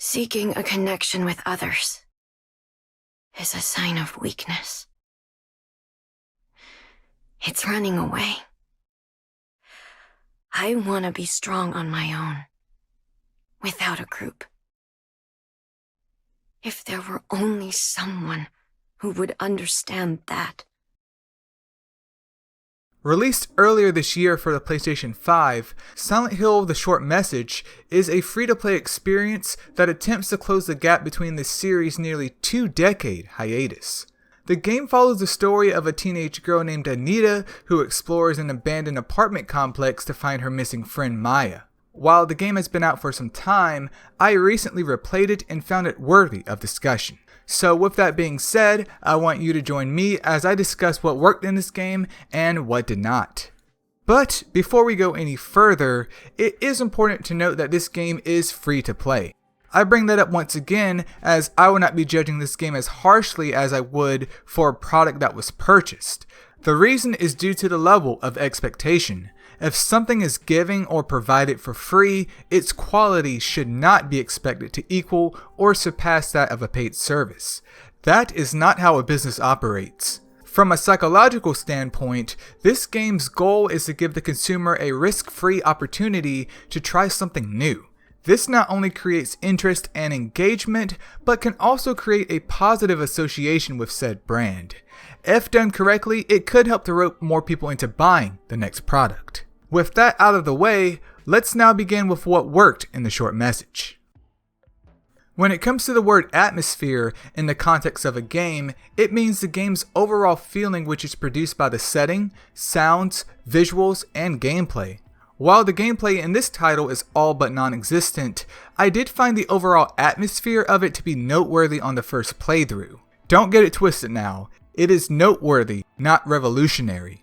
Seeking a connection with others is a sign of weakness. It's running away. I want to be strong on my own, without a group. If there were only someone who would understand that. Released earlier this year for the PlayStation 5, Silent Hill: The Short Message is a free-to-play experience that attempts to close the gap between the series' nearly 2-decade hiatus. The game follows the story of a teenage girl named Anita who explores an abandoned apartment complex to find her missing friend Maya. While the game has been out for some time, I recently replayed it and found it worthy of discussion. So with that being said, I want you to join me as I discuss what worked in this game and what did not. But before we go any further, it is important to note that this game is free to play. I bring that up once again as I will not be judging this game as harshly as I would for a product that was purchased. The reason is due to the level of expectation. If something is given or provided for free, its quality should not be expected to equal or surpass that of a paid service. That is not how a business operates. From a psychological standpoint, this game's goal is to give the consumer a risk-free opportunity to try something new. This not only creates interest and engagement, but can also create a positive association with said brand. If done correctly, it could help to rope more people into buying the next product. With that out of the way, let's now begin with what worked in The Short Message. When it comes to the word atmosphere in the context of a game, it means the game's overall feeling, which is produced by the setting, sounds, visuals, and gameplay. While the gameplay in this title is all but non-existent, I did find the overall atmosphere of it to be noteworthy on the first playthrough. Don't get it twisted now, it is noteworthy, not revolutionary.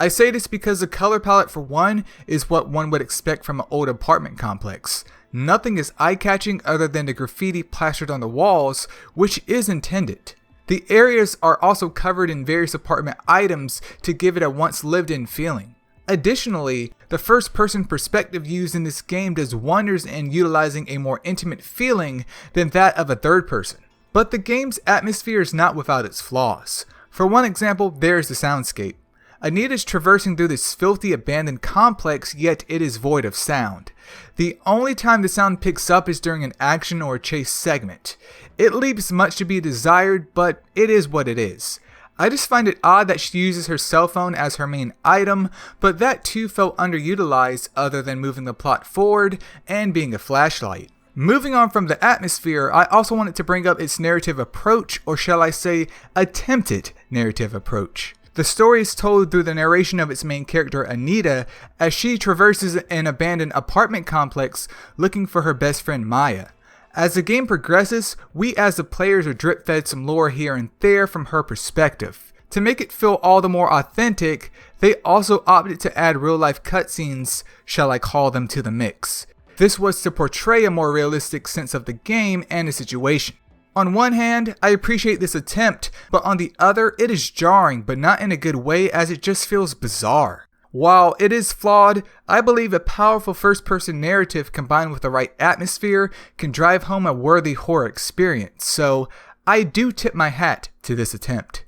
I say this because the color palette for one is what one would expect from an old apartment complex. Nothing is eye-catching other than the graffiti plastered on the walls, which is intended. The areas are also covered in various apartment items to give it a once lived-in feeling. Additionally, the first-person perspective used in this game does wonders in utilizing a more intimate feeling than that of a third person. But the game's atmosphere is not without its flaws. For one example, there is the soundscape. Anita's traversing through this filthy abandoned complex, yet it is void of sound. The only time the sound picks up is during an action or chase segment. It leaves much to be desired, but it is what it is. I just find it odd that she uses her cell phone as her main item, but that too felt underutilized other than moving the plot forward and being a flashlight. Moving on from the atmosphere, I also wanted to bring up its narrative approach, or shall I say, attempted narrative approach. The story is told through the narration of its main character Anita as she traverses an abandoned apartment complex looking for her best friend Maya. As the game progresses, we as the players are drip fed some lore here and there from her perspective. To make it feel all the more authentic, they also opted to add real life cutscenes, shall I call them, to the mix. This was to portray a more realistic sense of the game and the situation. On one hand, I appreciate this attempt, but on the other, it is jarring, but not in a good way as it just feels bizarre. While it is flawed, I believe a powerful first-person narrative combined with the right atmosphere can drive home a worthy horror experience, so I do tip my hat to this attempt.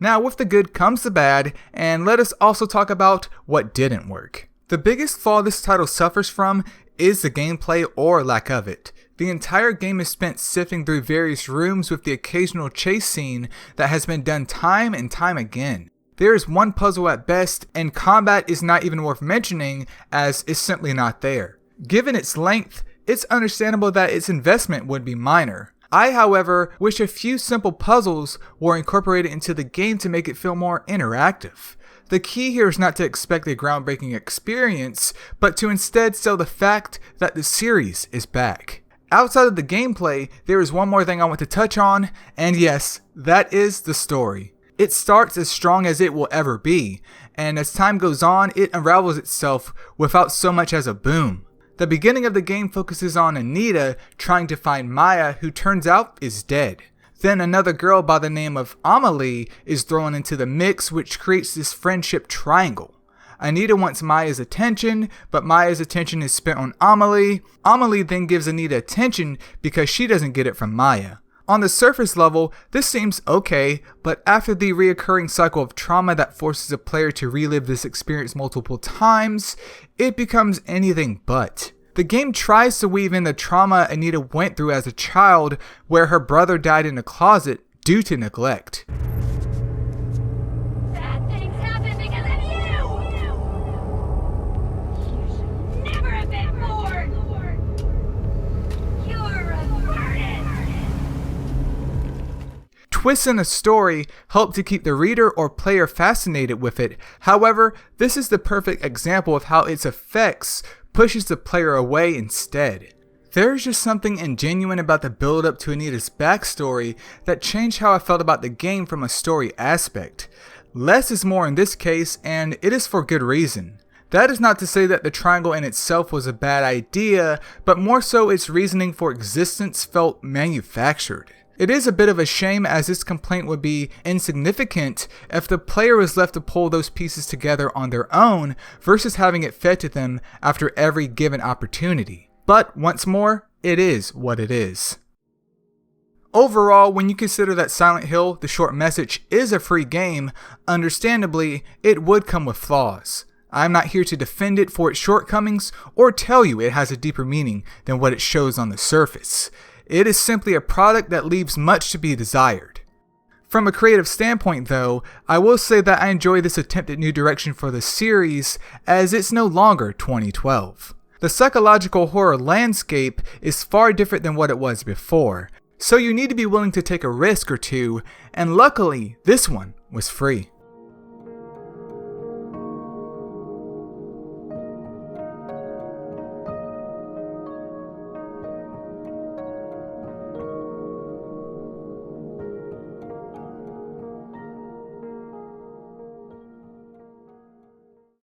Now with the good comes the bad, and let us also talk about what didn't work. The biggest flaw this title suffers from is the gameplay or lack of it. The entire game is spent sifting through various rooms with the occasional chase scene that has been done time and time again. There is one puzzle at best, and combat is not even worth mentioning as it's simply not there. Given its length, it's understandable that its investment would be minor. I, however, wish a few simple puzzles were incorporated into the game to make it feel more interactive. The key here is not to expect a groundbreaking experience, but to instead sell the fact that the series is back. Outside of the gameplay, there is one more thing I want to touch on, and yes, that is the story. It starts as strong as it will ever be, and as time goes on, it unravels itself without so much as a boom. The beginning of the game focuses on Anita trying to find Maya, who turns out is dead. Then another girl by the name of Amelie is thrown into the mix, which creates this friendship triangle. Anita wants Maya's attention, but Maya's attention is spent on Amelie. Amelie then gives Anita attention because she doesn't get it from Maya. On the surface level, this seems okay, but after the reoccurring cycle of trauma that forces a player to relive this experience multiple times, it becomes anything but. The game tries to weave in the trauma Anita went through as a child, where her brother died in a closet due to neglect. Bad things happen because of you! You should never have been born! You're a burden! Twists in a story help to keep the reader or player fascinated with it. However, this is the perfect example of how its effects pushes the player away instead. There's just something ingenuine about the build-up to Anita's backstory that changed how I felt about the game from a story aspect. Less is more in this case, and it is for good reason. That is not to say that the triangle in itself was a bad idea, but more so its reasoning for existence felt manufactured. It is a bit of a shame, as this complaint would be insignificant if the player was left to pull those pieces together on their own versus having it fed to them after every given opportunity. But once more, it is what it is. Overall, when you consider that Silent Hill: The Short Message is a free game, understandably, it would come with flaws. I'm not here to defend it for its shortcomings or tell you it has a deeper meaning than what it shows on the surface. It is simply a product that leaves much to be desired. From a creative standpoint though, I will say that I enjoy this attempt at new direction for the series, as it's no longer 2012. The psychological horror landscape is far different than what it was before, so you need to be willing to take a risk or two, and luckily, this one was free.